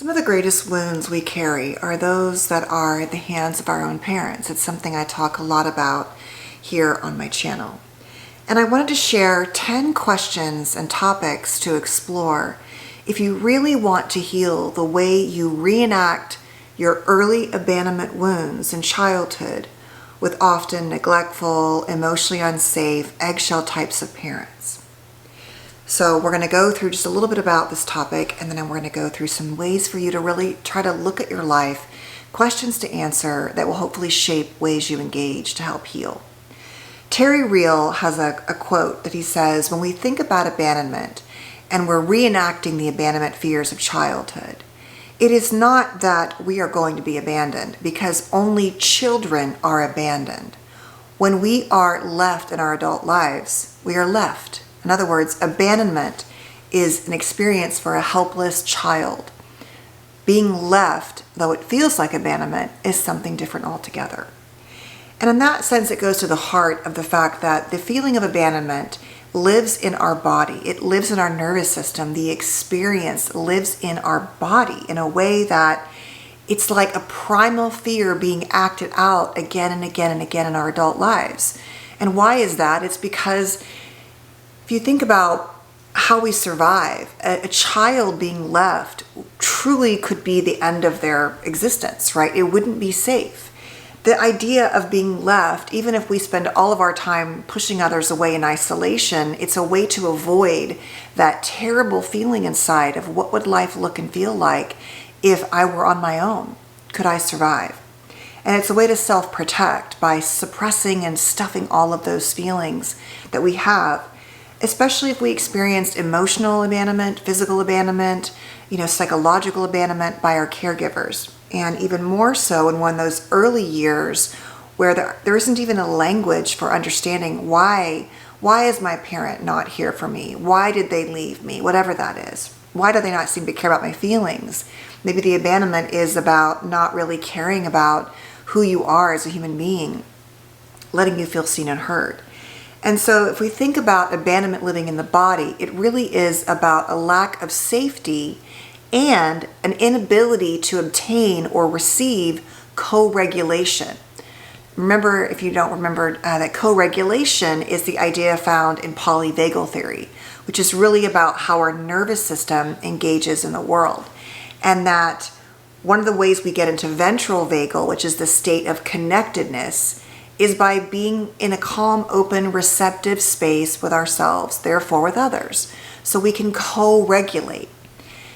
Some of the greatest wounds we carry are those that are at the hands of our own parents. It's something I talk a lot about here on my channel. And I wanted to share 10 questions and topics to explore if you really want to heal the way you reenact your early abandonment wounds in childhood with often neglectful, emotionally unsafe, eggshell types of parents. So we're going to go through just a little bit about this topic, and then we're going to go through some ways for you to really try to look at your life, questions to answer that will hopefully shape ways you engage to help heal. Terry Real has a quote that he says, when we think about abandonment and we're reenacting the abandonment fears of childhood, it is not that we are going to be abandoned, because only children are abandoned. When we are left in our adult lives, we are left. In other words, abandonment is an experience for a helpless child. Being left, though it feels like abandonment, is something different altogether. And in that sense, it goes to the heart of the fact that the feeling of abandonment lives in our body. It lives in our nervous system. The experience lives in our body in a way that it's like a primal fear being acted out again and again and again in our adult lives. And why is that? It's because if you think about how we survive, a child being left truly could be the end of their existence, right? It wouldn't be safe. The idea of being left, even if we spend all of our time pushing others away in isolation, it's a way to avoid that terrible feeling inside of what would life look and feel like if I were on my own. Could I survive? And it's a way to self-protect by suppressing and stuffing all of those feelings that we have, especially if we experienced emotional abandonment, physical abandonment, psychological abandonment by our caregivers. And even more so in one of those early years where there isn't even a language for understanding why is my parent not here for me? Why did they leave me? Whatever that is. Why do they not seem to care about my feelings? Maybe the abandonment is about not really caring about who you are as a human being, letting you feel seen and heard. And so if we think about abandonment living in the body, it really is about a lack of safety and an inability to obtain or receive co-regulation. Remember, if you don't remember, that co-regulation is the idea found in polyvagal theory, which is really about how our nervous system engages in the world. And that one of the ways we get into ventral vagal, which is the state of connectedness, is by being in a calm, open, receptive space with ourselves, therefore with others, so we can co-regulate.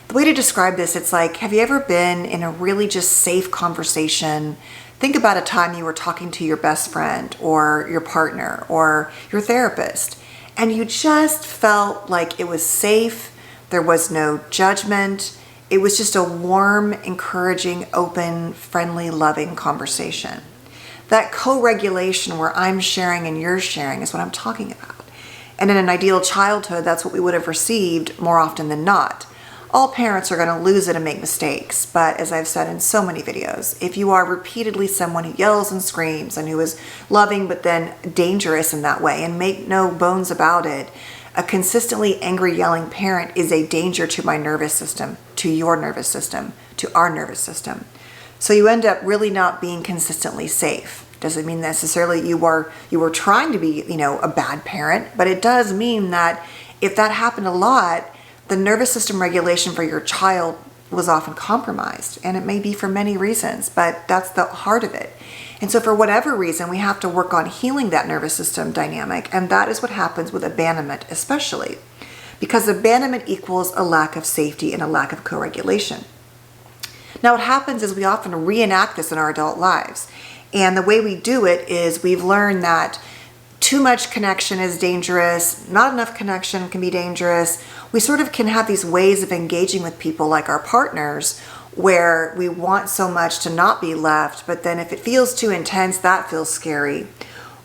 The way to describe this, it's like, have you ever been in a really just safe conversation? Think about a time you were talking to your best friend or your partner or your therapist, and you just felt like it was safe, there was no judgment, it was just a warm, encouraging, open, friendly, loving conversation. That co-regulation where I'm sharing and you're sharing is what I'm talking about. And in an ideal childhood, that's what we would have received more often than not. All parents are going to lose it and make mistakes, but as I've said in so many videos, if you are repeatedly someone who yells and screams and who is loving but then dangerous in that way, and make no bones about it, a consistently angry yelling parent is a danger to my nervous system, to your nervous system, to our nervous system. So you end up really not being consistently safe. Doesn't mean necessarily you were trying to be, a bad parent, but it does mean that if that happened a lot, the nervous system regulation for your child was often compromised, and it may be for many reasons, but that's the heart of it. And so for whatever reason, we have to work on healing that nervous system dynamic, and that is what happens with abandonment especially, because abandonment equals a lack of safety and a lack of co-regulation. Now what happens is we often reenact this in our adult lives, and the way we do it is we've learned that too much connection is dangerous, not enough connection can be dangerous. We sort of can have these ways of engaging with people like our partners where we want so much to not be left, but then if it feels too intense, that feels scary.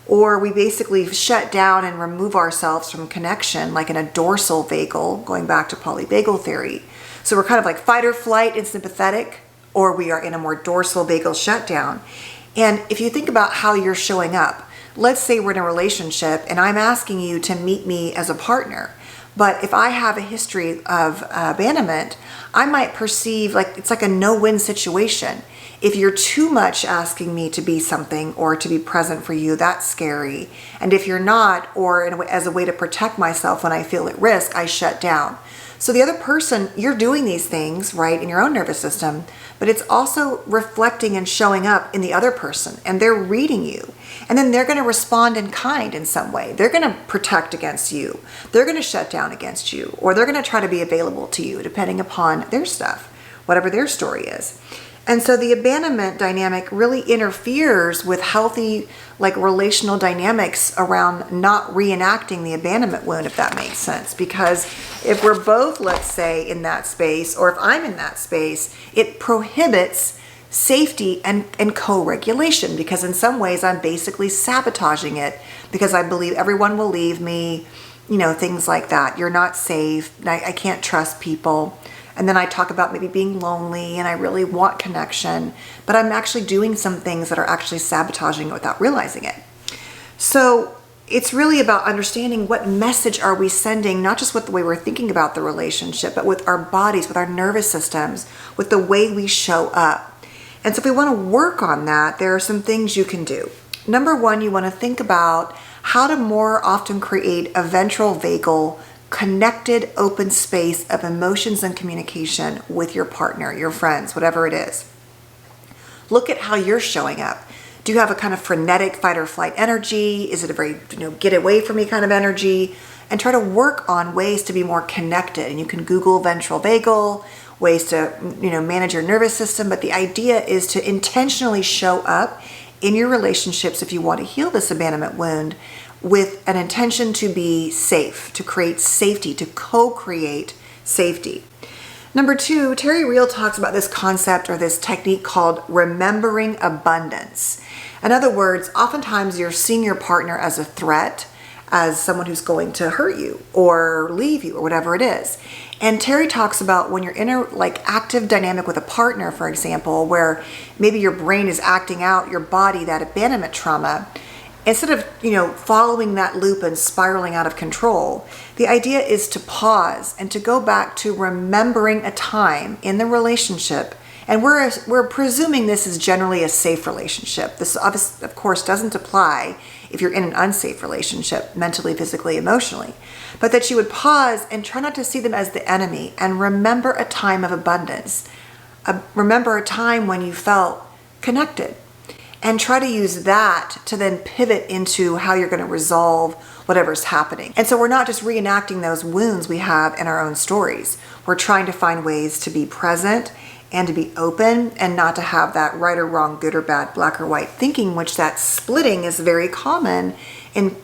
Or we basically shut down and remove ourselves from connection, like in a dorsal vagal, going back to polyvagal theory. So we're kind of like fight or flight and sympathetic, or we are in a more dorsal vagal shutdown. And if you think about how you're showing up, let's say we're in a relationship and I'm asking you to meet me as a partner, But if I have a history of abandonment, I might perceive like it's like a no-win situation. If you're too much asking me to be something or to be present for you, that's scary. And if you're not, or as a way to protect myself when I feel at risk, I shut down. So the other person, you're doing these things, right, in your own nervous system, but it's also reflecting and showing up in the other person, and they're reading you. And then they're going to respond in kind in some way. They're going to protect against you. They're going to shut down against you, or they're going to try to be available to you depending upon their stuff, whatever their story is. And so the abandonment dynamic really interferes with healthy, like relational dynamics around not reenacting the abandonment wound, if that makes sense. Because if we're both, let's say, in that space, or if I'm in that space, it prohibits safety and co-regulation, because in some ways I'm basically sabotaging it because I believe everyone will leave me, things like that. You're not safe. I can't trust people. And then I talk about maybe being lonely and I really want connection, but I'm actually doing some things that are actually sabotaging it without realizing it. So it's really about understanding what message are we sending, not just with the way we're thinking about the relationship, but with our bodies, with our nervous systems, with the way we show up. And so if we want to work on that, there are some things you can do. Number one, you want to think about how to more often create a ventral vagal connected open space of emotions and communication with your partner, your friends, whatever it is. Look at how you're showing up. Do you have a kind of frenetic fight or flight energy? Is it a very, get away from me kind of energy? And try to work on ways to be more connected. And you can Google ventral vagal, ways to, manage your nervous system. But the idea is to intentionally show up in your relationships if you want to heal this abandonment wound with an intention to be safe, to create safety, to co-create safety. Number two, Terry Real talks about this concept or this technique called remembering abundance. In other words, oftentimes you're seeing your partner as a threat, as someone who's going to hurt you or leave you or whatever it is. And Terry talks about when you're in a active dynamic with a partner, for example, where maybe your brain is acting out your body, that abandonment trauma, instead of, following that loop and spiraling out of control, the idea is to pause and to go back to remembering a time in the relationship. And we're presuming this is generally a safe relationship. This, of course, doesn't apply if you're in an unsafe relationship, mentally, physically, emotionally. But that you would pause and try not to see them as the enemy and remember a time of abundance. Remember a time when you felt connected. And try to use that to then pivot into how you're going to resolve whatever's happening. And so we're not just reenacting those wounds we have in our own stories. We're trying to find ways to be present and to be open and not to have that right or wrong, good or bad, black or white thinking, which that splitting is very common in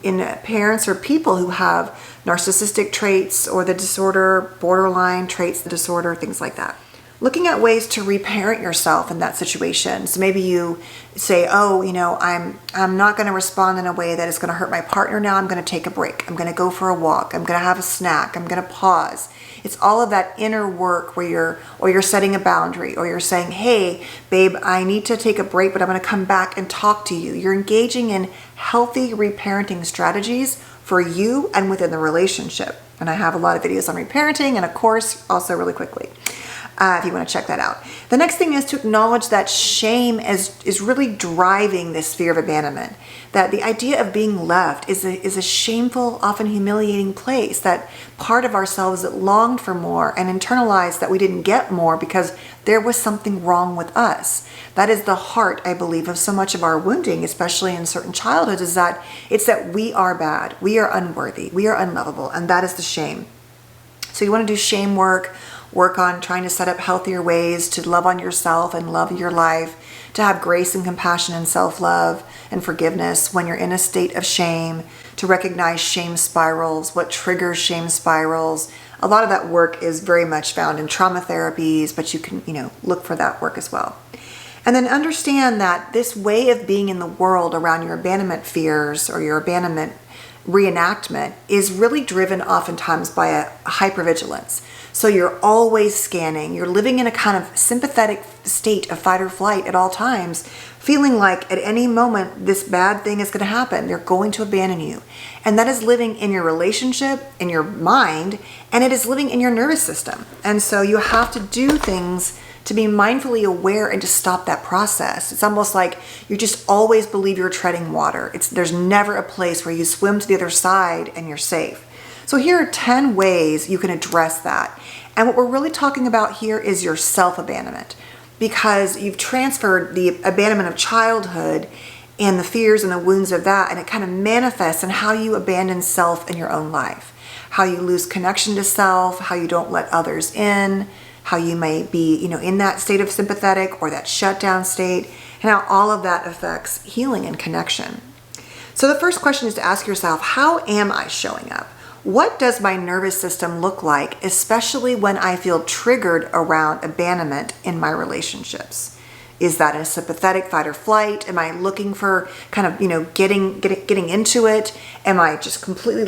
parents or people who have narcissistic traits or the disorder, borderline traits, the disorder, things like that. Looking at ways to reparent yourself in that situation. So maybe you say, I'm not going to respond in a way that is going to hurt my partner now. I'm going to take a break. I'm going to go for a walk. I'm going to have a snack. I'm going to pause. It's all of that inner work where you're setting a boundary, or you're saying, hey, babe, I need to take a break, but I'm going to come back and talk to you. You're engaging in healthy reparenting strategies for you and within the relationship. And I have a lot of videos on reparenting and a course also really quickly. If you want to check that out. The next thing is to acknowledge that shame is really driving this fear of abandonment. That the idea of being left is a shameful, often humiliating place. That part of ourselves that longed for more and internalized that we didn't get more because there was something wrong with us. That is the heart, I believe, of so much of our wounding, especially in certain childhoods, is that it's that we are bad, we are unworthy, we are unlovable, and that is the shame. So you want to do shame work on trying to set up healthier ways to love on yourself and love your life, to have grace and compassion and self-love and forgiveness when you're in a state of shame, to recognize shame spirals, what triggers shame spirals. A lot of that work is very much found in trauma therapies, but you can, look for that work as well. And then understand that this way of being in the world around your abandonment fears or your abandonment reenactment is really driven oftentimes by a hypervigilance. So you're always scanning, you're living in a kind of sympathetic state of fight or flight at all times, feeling like at any moment this bad thing is going to happen. They're going to abandon you. And that is living in your relationship, in your mind, and it is living in your nervous system. And so you have to do things to be mindfully aware and to stop that process. It's almost like you just always believe you're treading water. There's never a place where you swim to the other side and you're safe. So here are 10 ways you can address that. And what we're really talking about here is your self-abandonment, because you've transferred the abandonment of childhood and the fears and the wounds of that, and it kind of manifests in how you abandon self in your own life, how you lose connection to self, how you don't let others in, how you may be, in that state of sympathetic or that shutdown state, and how all of that affects healing and connection. So the first question is to ask yourself, how am I showing up? What does my nervous system look like, especially when I feel triggered around abandonment in my relationships? Is that a sympathetic fight or flight? Am I looking for kind of, getting into it? Am I just completely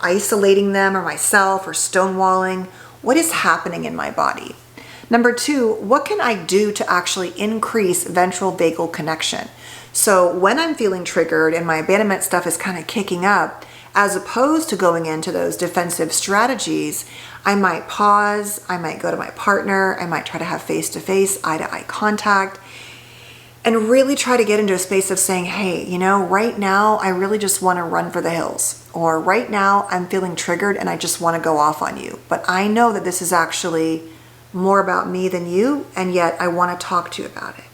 isolating them or myself or stonewalling? What is happening in my body? Number 2, what can I do to actually increase ventral vagal connection? So when I'm feeling triggered and my abandonment stuff is kind of kicking up, as opposed to going into those defensive strategies, I might pause, I might go to my partner, I might try to have face-to-face, eye-to-eye contact, and really try to get into a space of saying, hey, right now I really just want to run for the hills. Or right now I'm feeling triggered and I just want to go off on you. But I know that this is actually more about me than you, and yet I want to talk to you about it.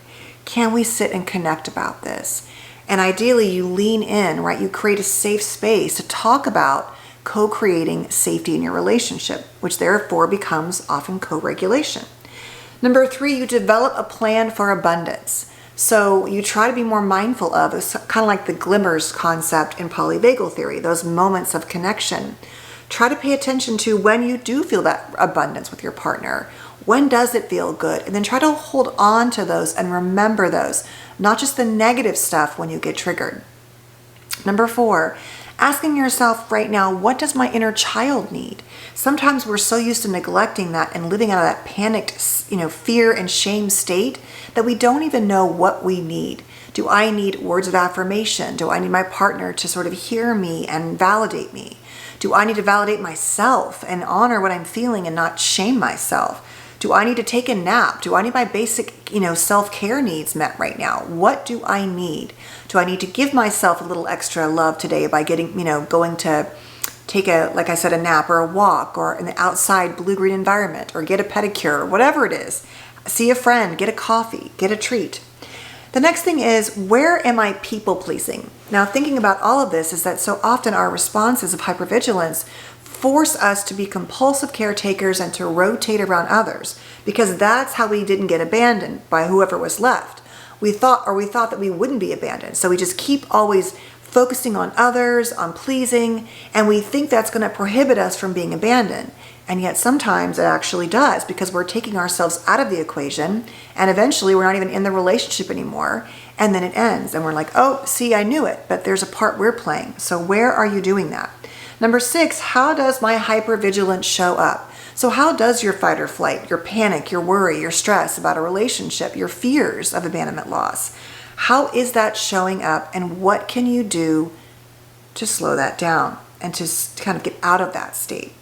Can we sit and connect about this? And ideally you lean in, right? You create a safe space to talk about co-creating safety in your relationship, which therefore becomes often co-regulation. Number 3, you develop a plan for abundance. So you try to be more mindful of, it's kind of like the glimmers concept in polyvagal theory, those moments of connection. Try to pay attention to when you do feel that abundance with your partner. When does it feel good? And then try to hold on to those and remember those, not just the negative stuff when you get triggered. Number 4, asking yourself right now, what does my inner child need? Sometimes we're so used to neglecting that and living out of that panicked, fear and shame state that we don't even know what we need. Do I need words of affirmation? Do I need my partner to sort of hear me and validate me? Do I need to validate myself and honor what I'm feeling and not shame myself? Do I need to take a nap? Do I need my basic, self-care needs met right now? What do I need? Do I need to give myself a little extra love today by getting, going to take a nap or a walk or in the outside blue-green environment or get a pedicure or whatever it is? See a friend, get a coffee, get a treat. The next thing is, where am I people pleasing? Now, thinking about all of this is that so often our responses of hypervigilance force us to be compulsive caretakers and to rotate around others, because that's how we didn't get abandoned by whoever was left. We thought that we wouldn't be abandoned. So we just keep always focusing on others, on pleasing, and we think that's going to prohibit us from being abandoned. And yet sometimes it actually does, because we're taking ourselves out of the equation and eventually we're not even in the relationship anymore. And then it ends and we're like, oh, see, I knew it, but there's a part we're playing. So where are you doing that? Number 6, how does my hypervigilance show up? So how does your fight or flight, your panic, your worry, your stress about a relationship, your fears of abandonment loss, how is that showing up, and what can you do to slow that down and to kind of get out of that state?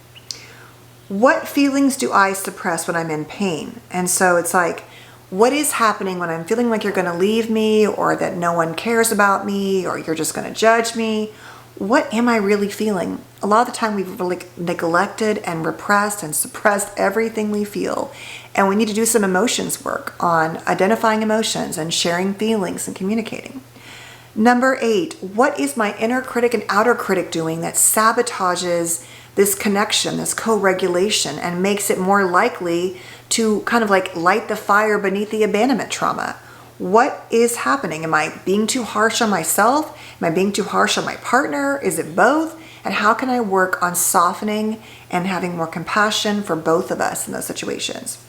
What feelings do I suppress when I'm in pain? And so it's like, what is happening when I'm feeling like you're going to leave me, or that no one cares about me, or you're just going to judge me? What am I really feeling? A lot of the time we've really neglected and repressed and suppressed everything we feel. And we need to do some emotions work on identifying emotions and sharing feelings and communicating. Number 8, what is my inner critic and outer critic doing that sabotages this connection, this co-regulation, and makes it more likely to kind of like light the fire beneath the abandonment trauma? What is happening? Am I being too harsh on myself? Am I being too harsh on my partner? Is it both? And how can I work on softening and having more compassion for both of us in those situations?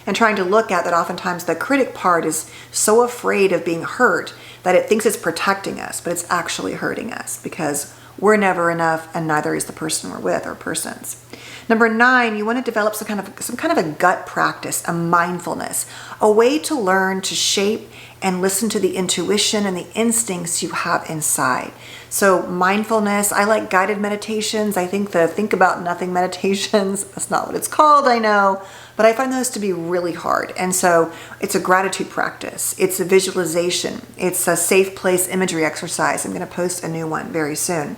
and trying to look at that oftentimes the critic part is so afraid of being hurt that it thinks it's protecting us, but it's actually hurting us because we're never enough and neither is the person we're with or persons. Number 9, you want to develop some kind of a gut practice, a mindfulness, a way to learn to shape and listen to the intuition and the instincts you have inside. So mindfulness, I like guided meditations. I think the think about nothing meditations, that's not what it's called, I know, but I find those to be really hard. And so it's a gratitude practice. It's a visualization. It's a safe place imagery exercise. I'm going to post a new one very soon.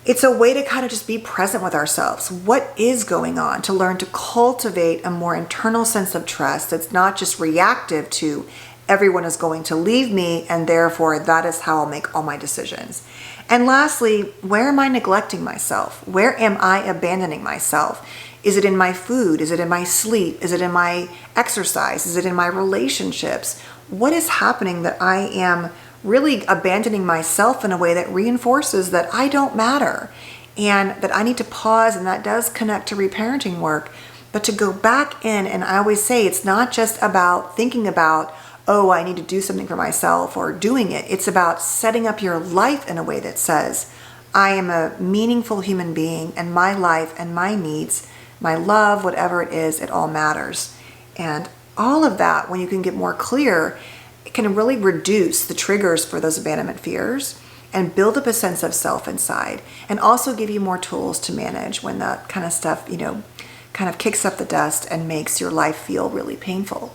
It's a way to kind of just be present with ourselves. What is going on? To learn to cultivate a more internal sense of trust that's not just reactive to everyone is going to leave me and therefore that is how I'll make all my decisions. And lastly, where am I neglecting myself? Where am I abandoning myself? Is it in my food? Is it in my sleep? Is it in my exercise? Is it in my relationships? What is happening that I am really abandoning myself in a way that reinforces that I don't matter and that I need to pause? And that does connect to reparenting work, but to go back in, and I always say it's not just about thinking about, oh, I need to do something for myself or doing it. It's about setting up your life in a way that says, I am a meaningful human being and my life and my needs, my love, whatever it is, it all matters. And all of that, when you can get more clear, it can really reduce the triggers for those abandonment fears and build up a sense of self inside, and also give you more tools to manage when that kind of stuff, kind of kicks up the dust and makes your life feel really painful.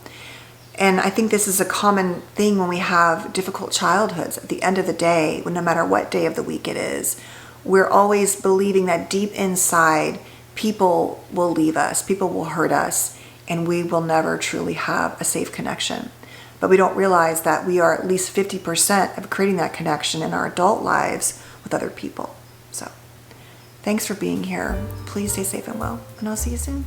And I think this is a common thing when we have difficult childhoods. At the end of the day, no matter what day of the week it is, we're always believing that deep inside, people will leave us, people will hurt us, and we will never truly have a safe connection. But we don't realize that we are at least 50% of creating that connection in our adult lives with other people. So thanks for being here. Please stay safe and well, and I'll see you soon.